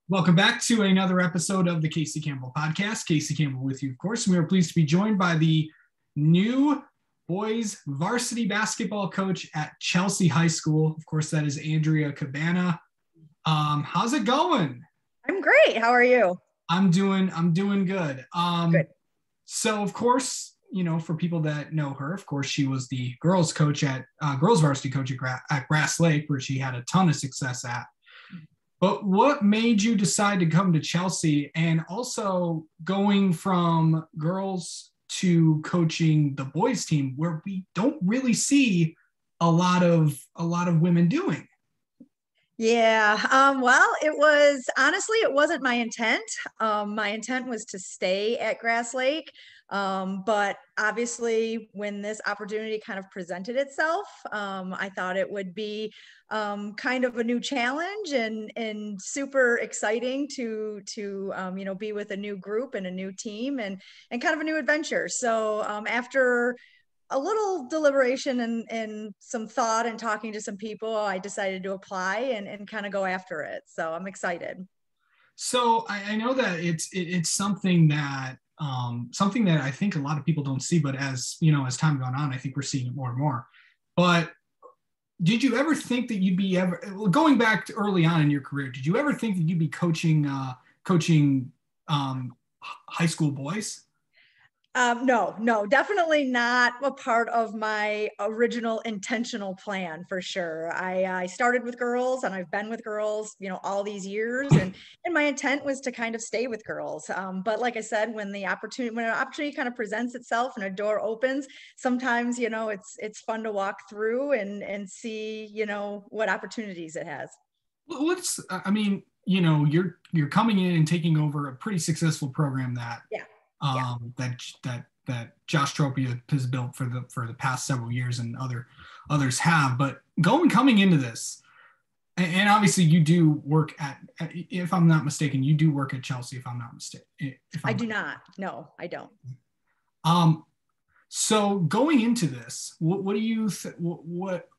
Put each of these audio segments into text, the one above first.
Welcome back to another episode of the Casey Campbell podcast. Casey Campbell with you, of course. We are pleased to be joined by the new boys varsity basketball coach at Chelsea High School. Of course, that is Andrea Cabana. How's it going? I'm great. How are you? I'm doing good. Good. So of course, for people that know her, of course, she was the girls varsity coach at Grass Lake, where she had a ton of success at. But what made you decide to come to Chelsea, and also going from girls to coaching the boys team, where we don't really see a lot of women doing? Yeah. Well, it wasn't my intent. My intent was to stay at Grass Lake. But obviously when this opportunity kind of presented itself, I thought it would be kind of a new challenge and super exciting to be with a new group and a new team and kind of a new adventure. So after a little deliberation and some thought and talking to some people, I decided to apply and kind of go after it. So I'm excited. So I know that it's something that I think a lot of people don't see, but as time gone on, I think we're seeing it more and more. But did you ever think that you'd be going back to early on in your career? Did you ever think that you'd be coaching high school boys? No, definitely not a part of my original intentional plan for sure. I started with girls and I've been with girls, all these years, and my intent was to kind of stay with girls. But like I said, when an opportunity kind of presents itself and a door opens, sometimes it's fun to walk through and see what opportunities it has. You're coming in and taking over a pretty successful program that Yeah. that Josh Tropia has built for the past several years, and others have. But coming into this, and obviously you do work at, if I'm not mistaken, you do work at Chelsea. If I'm not mistaken, I do not. No, I don't. So going into this, what do you what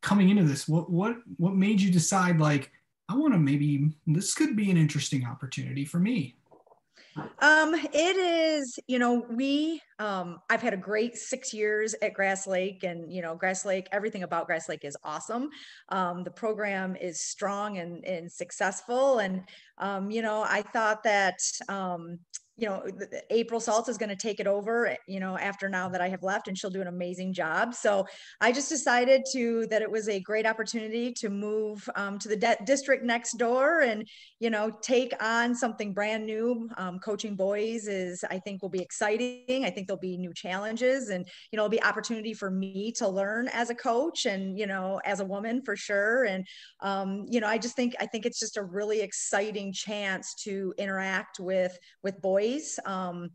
coming into this? What made you decide, like, I want to, maybe this could be an interesting opportunity for me? It is, I've had a great 6 years at Grass Lake, and, Grass Lake, everything about Grass Lake is awesome. The program is strong and successful. And, I thought that, April Salt is going to take it over, after now that I have left, and she'll do an amazing job. So I just decided that it was a great opportunity to move to the district next door and, take on something brand new. Coaching boys I think will be exciting. I think there'll be new challenges, and, it'll be opportunity for me to learn as a coach and, as a woman for sure. And, I think it's just a really exciting chance to interact with boys, on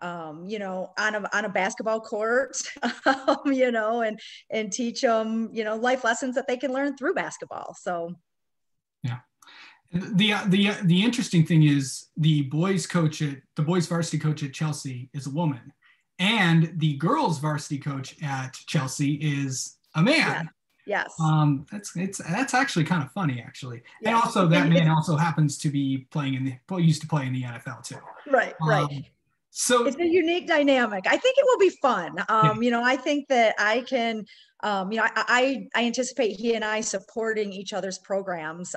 a basketball court, and teach them, life lessons that they can learn through basketball. So, yeah. The interesting thing is the boys varsity coach at Chelsea is a woman, and the girls varsity coach at Chelsea is a man. Yes. That's actually kind of funny, actually. Yes. And also that man also happens to be used to play in the NFL too. Right. So it's a unique dynamic. I think it will be fun. I think that I can, I anticipate he and I supporting each other's programs,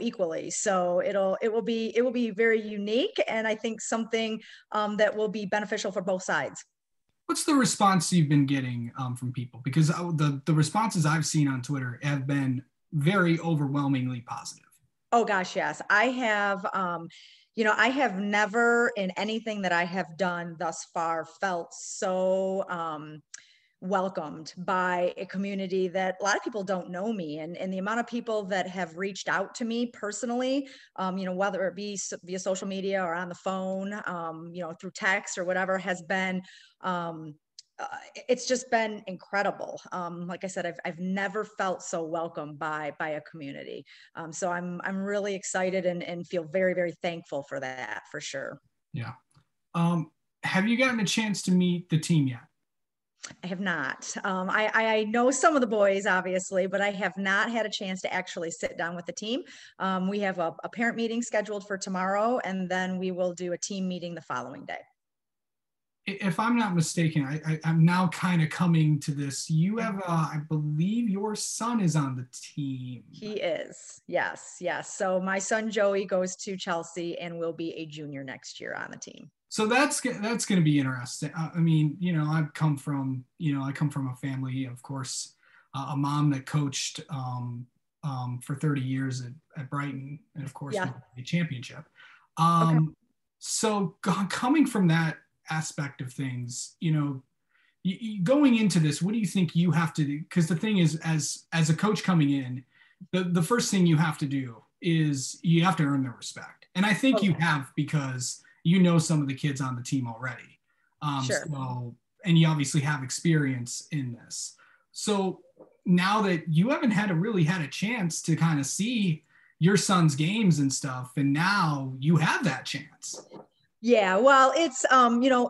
equally. So it will be very unique, and I think something that will be beneficial for both sides. What's the response you've been getting from people? Because the responses I've seen on Twitter have been very overwhelmingly positive. Oh gosh, yes. I have, I have never in anything that I have done thus far felt so welcomed by a community that a lot of people don't know me, and the amount of people that have reached out to me personally, whether it be via social media or on the phone, through text or whatever, has been, it's just been incredible. Like I said, I've never felt so welcomed by a community. So I'm really excited and feel very, very thankful for that, for sure. Yeah. Have you gotten a chance to meet the team yet? I have not. I know some of the boys, obviously, but I have not had a chance to actually sit down with the team. We have a parent meeting scheduled for tomorrow, and then we will do a team meeting the following day. If I'm not mistaken, I'm now kind of coming to this. You have, I believe your son is on the team. He is. Yes. Yes. So my son Joey goes to Chelsea and will be a junior next year on the team. So that's going to be interesting. I mean, I come from a family, of course, a mom that coached for 30 years at Brighton, and of course, won a championship. Okay. So coming from that aspect of things, going into this, what do you think you have to do? Because the thing is, as a coach coming in, the first thing you have to do is you have to earn their respect, and I think you have, because some of the kids on the team already. Sure. So, and you obviously have experience in this. So now that you haven't really had a chance to kind of see your son's games and stuff, and now you have that chance. Yeah, well, it's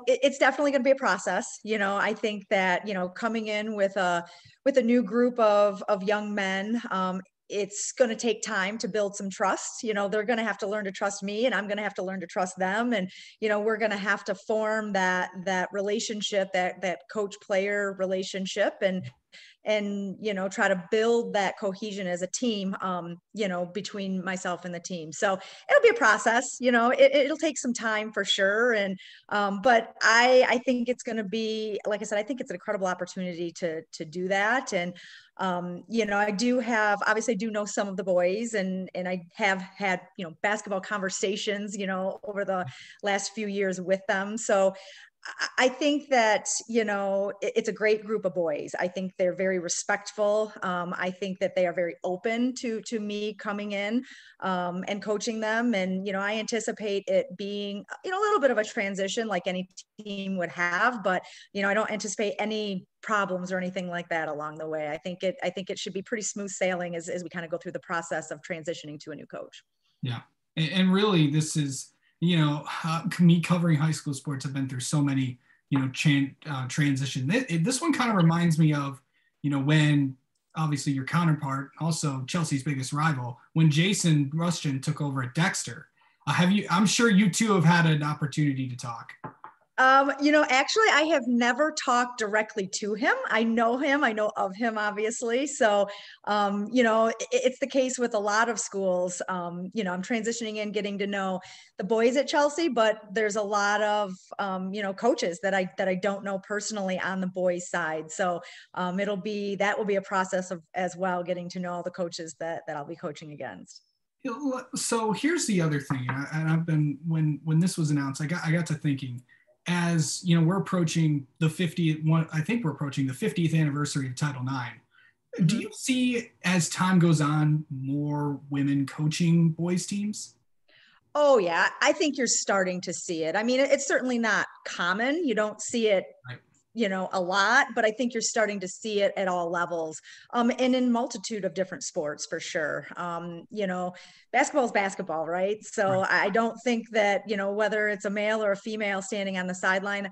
it's definitely going to be a process. I think that coming in with a new group of young men, it's going to take time to build some trust. They're going to have to learn to trust me, and I'm going to have to learn to trust them, and we're going to have to form that relationship, that coach player relationship, and try to build that cohesion as a team, between myself and the team. So it'll be a process. It'll take some time for sure, and but I think it's going to be, like I said, I think it's an incredible opportunity to do that. And I do know some of the boys, and I have had basketball conversations over the last few years with them. So I think that, it's a great group of boys. I think they're very respectful. I think that they are very open to me coming in and coaching them. And, I anticipate it being, a little bit of a transition like any team would have, but, I don't anticipate any problems or anything like that along the way. I think it should be pretty smooth sailing as we kind of go through the process of transitioning to a new coach. Yeah. And really, this is, me covering high school sports, I've been through so many, transition. This one kind of reminds me of, when obviously your counterpart, also Chelsea's biggest rival, when Jason Rushton took over at Dexter. I'm sure you two have had an opportunity to talk. Actually, I have never talked directly to him. I know him. I know of him, obviously. So, it's the case with a lot of schools. I'm transitioning in, getting to know the boys at Chelsea, but there's a lot of, coaches that I don't know personally on the boys' side. So, that will be a process of as well, getting to know all the coaches that I'll be coaching against. So here's the other thing, and I've been, when this was announced, I got to thinking, as we're approaching the 50th one, I think we're approaching the 50th anniversary of Title IX. Mm-hmm. Do you see, as time goes on, more women coaching boys teams? Oh yeah, I think you're starting to see it. I mean, it's certainly not common. You don't see it, right, a lot, but I think you're starting to see it at all levels, and in multitude of different sports for sure. Basketball is basketball, right? So right. I don't think that, whether it's a male or a female standing on the sideline,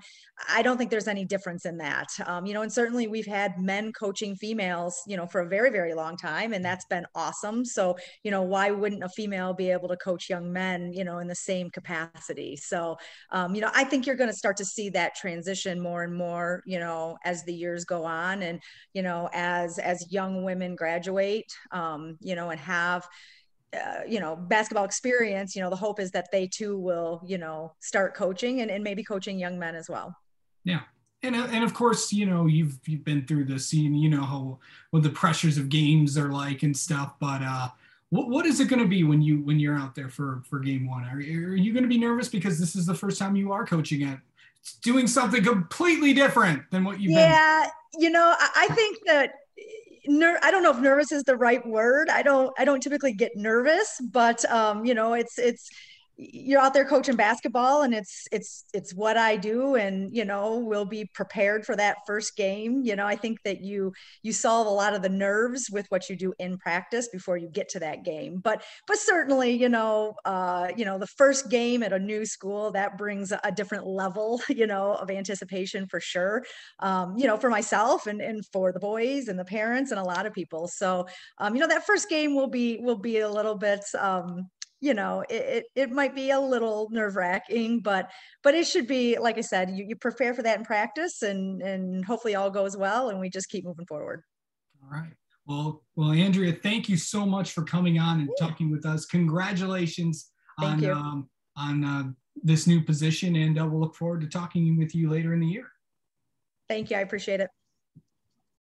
I don't think there's any difference in that. And certainly we've had men coaching females, for a very, very long time, and that's been awesome. So, why wouldn't a female be able to coach young men, in the same capacity? So, I think you're going to start to see that transition more and more, as the years go on, and, as young women graduate, and have, basketball experience, the hope is that they too will, start coaching and maybe coaching young men as well. Yeah. And of course, you've been through this, how, what the pressures of games are like and stuff, but, what is it going to be when you're out there for game one? Are you going to be nervous because this is the first time you are coaching at doing something completely different than what you've been? Yeah. I think that, I don't know if nervous is the right word. I don't typically get nervous, but, you're out there coaching basketball, and it's what I do, and we'll be prepared for that first game. I think that you solve a lot of the nerves with what you do in practice before you get to that game. But certainly, the first game at a new school, that brings a different level of anticipation for sure, for myself and for the boys and the parents and a lot of people. So that first game will be a little bit it might be a little nerve-wracking, but it should be, like I said, you prepare for that in practice, and hopefully all goes well and we just keep moving forward. All right. Well, Andrea, thank you so much for coming on and talking with us. Congratulations on this new position, and we'll look forward to talking with you later in the year. Thank you. I appreciate it.